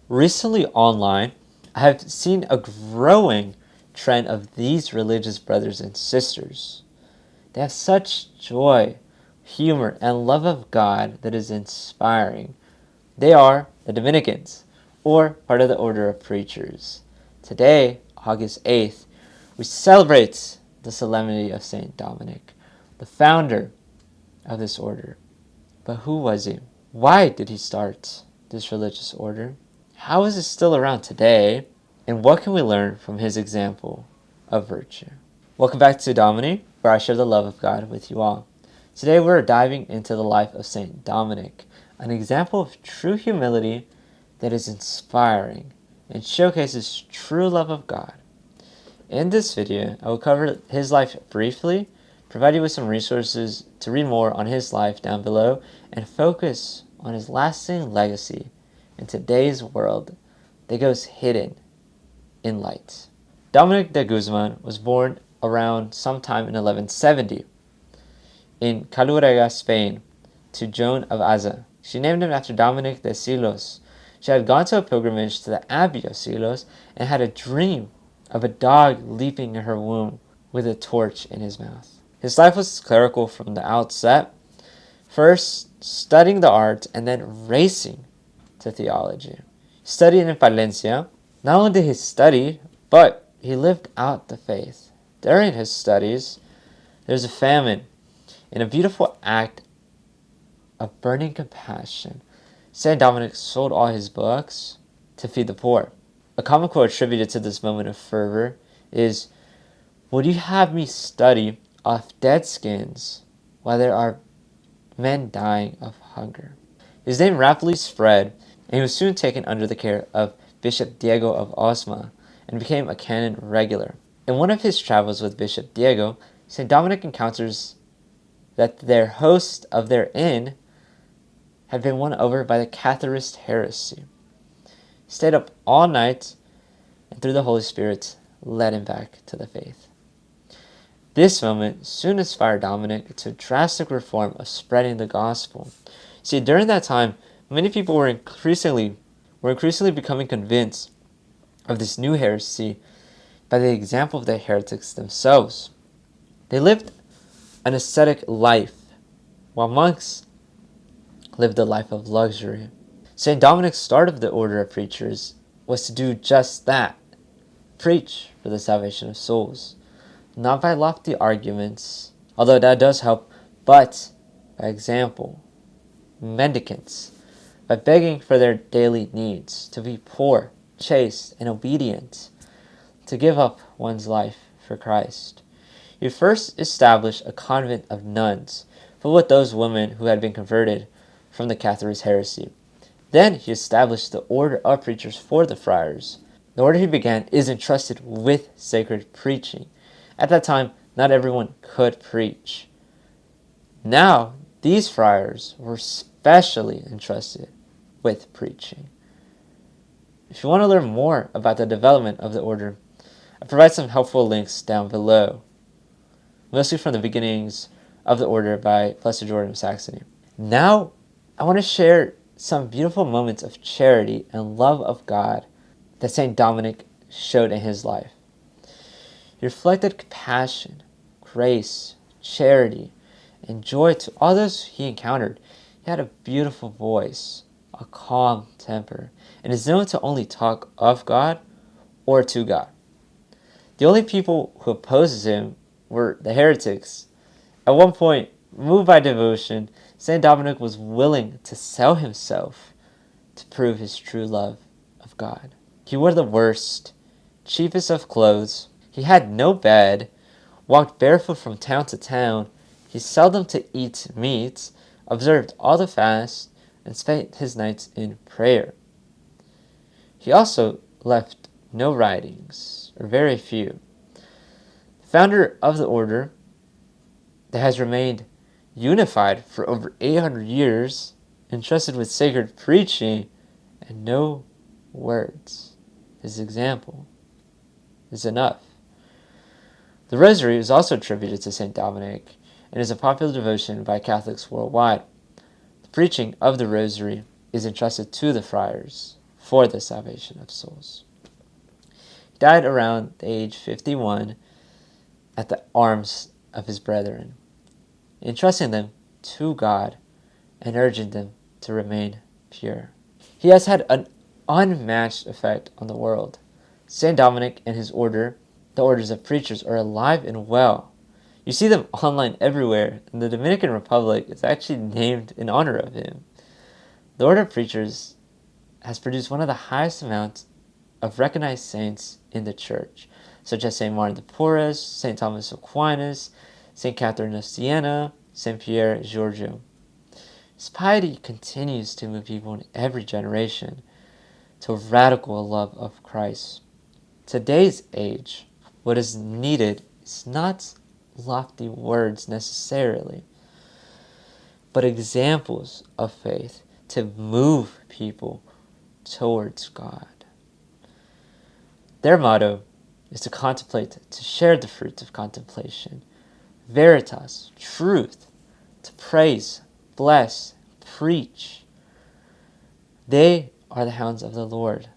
Recently online, I have seen a growing trend of these religious brothers and sisters. They have such joy, humor, and love of God that is inspiring. They are the Dominicans, or part of the Order of Preachers. Today, August 8th, we celebrate the Solemnity of St. Dominic, the founder of this order. But who was he? Why did he start this religious order? How is it still around today? And what can we learn from his example of virtue? Welcome back to Domini, where I share the love of God with you all. Today we're diving into the life of St. Dominic, an example of true humility that is inspiring and showcases true love of God. In this video, I will cover his life briefly, provide you with some resources to read more on his life down below, and focus on his lasting legacy in today's world that goes hidden in light. Dominic de Guzman was born around sometime in 1170 in Calurega, Spain, to Joan of Aza. She named him after Dominic de Silos. She had gone to a pilgrimage to the Abbey of Silos and had a dream of a dog leaping in her womb with a torch in his mouth. His life was clerical from the outset, first studying the arts and then racing to theology. He studied in Valencia. Not only did he study, but he lived out the faith. During his studies, there was a famine. In a beautiful act of burning compassion, St. Dominic sold all his books to feed the poor. A common quote attributed to this moment of fervor is, "Would you have me study off dead skins while there are men dying of hunger?" His name rapidly spread, and he was soon taken under the care of Bishop Diego of Osma and became a canon regular. In one of his travels with Bishop Diego, St. Dominic encounters that their host of their inn had been won over by the Catharist heresy. He stayed up all night and through the Holy Spirit led him back to the faith. This moment soon inspired Dominic to drastic reform of spreading the gospel. See, during that time, many people were increasingly becoming convinced of this new heresy by the example of the heretics themselves. They lived an ascetic life, while monks lived a life of luxury. St. Dominic's start of the Order of Preachers was to do just that, preach for the salvation of souls, not by lofty arguments, although that does help, but by example. Mendicants, by begging for their daily needs, to be poor, chaste, and obedient, to give up one's life for Christ. He first established a convent of nuns, filled with those women who had been converted from the Catharist heresy. Then he established the Order of Preachers for the friars. The order he began is entrusted with sacred preaching. At that time, not everyone could preach. Now, these friars were specially entrusted with preaching. If you want to learn more about the development of the order, I provide some helpful links down below, mostly from the beginnings of the order by Blessed Jordan of Saxony. Now, I want to share some beautiful moments of charity and love of God that St. Dominic showed in his life. He reflected compassion, grace, charity, and joy to all those he encountered. He had a beautiful voice, a calm temper, and is known to only talk of God or to God. The only people who opposed him were the heretics. At one point, moved by devotion, St. Dominic was willing to sell himself to prove his true love of God. He wore the worst, cheapest of clothes. He had no bed, walked barefoot from town to town. He seldom to eat meat, observed all the fast, and spent his nights in prayer. He also left no writings, or very few. The founder of the order that has remained unified for over 800 years, entrusted with sacred preaching and no words. His example is enough. The Rosary is also attributed to St. Dominic and is a popular devotion by Catholics worldwide. The preaching of the Rosary is entrusted to the friars for the salvation of souls. He died around the age 51 at the arms of his brethren, entrusting them to God and urging them to remain pure. He has had an unmatched effect on the world. St. Dominic and his order, the orders of preachers, are alive and well. You see them online everywhere, and the Dominican Republic is actually named in honor of him. The order of preachers has produced one of the highest amounts of recognized saints in the Church, such as St. Martin de Porres, St. Thomas Aquinas, St. Catherine of Siena, St. Pierre Giorgio. His piety continues to move people in every generation to a radical love of Christ. Today's age, what is needed is not lofty words necessarily, but examples of faith to move people towards God. Their motto is to contemplate, to share the fruits of contemplation, veritas, truth, to praise, bless, preach. They are the hounds of the Lord,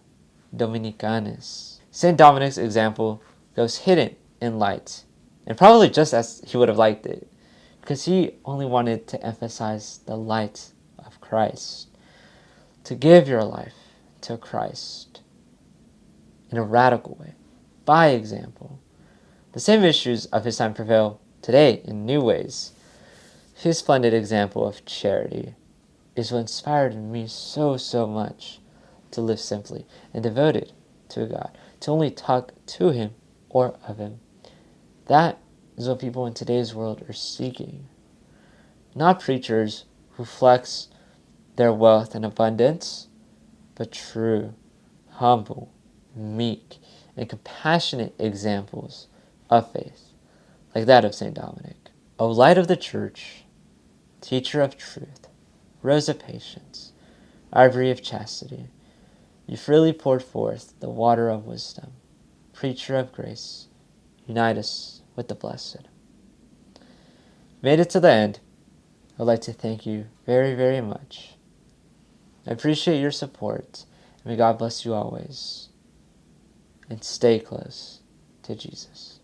Dominicans. St. Dominic's example goes hidden in light, and probably just as he would have liked it, because he only wanted to emphasize the light of Christ, to give your life to Christ in a radical way, by example. The same issues of his time prevail today in new ways. His splendid example of charity is what inspired me so much to live simply and devoted to God, to only talk to him or of him. That is what people in today's world are seeking. Not preachers who flex their wealth and abundance, but true, humble, meek, and compassionate examples of faith, like that of St. Dominic. O light of the Church, teacher of truth, rose of patience, ivory of chastity, you freely poured forth the water of wisdom. Preacher of grace, unite us with the blessed. Made it to the end. I'd like to thank you very much. I appreciate your support, and may God bless you always. And stay close to Jesus.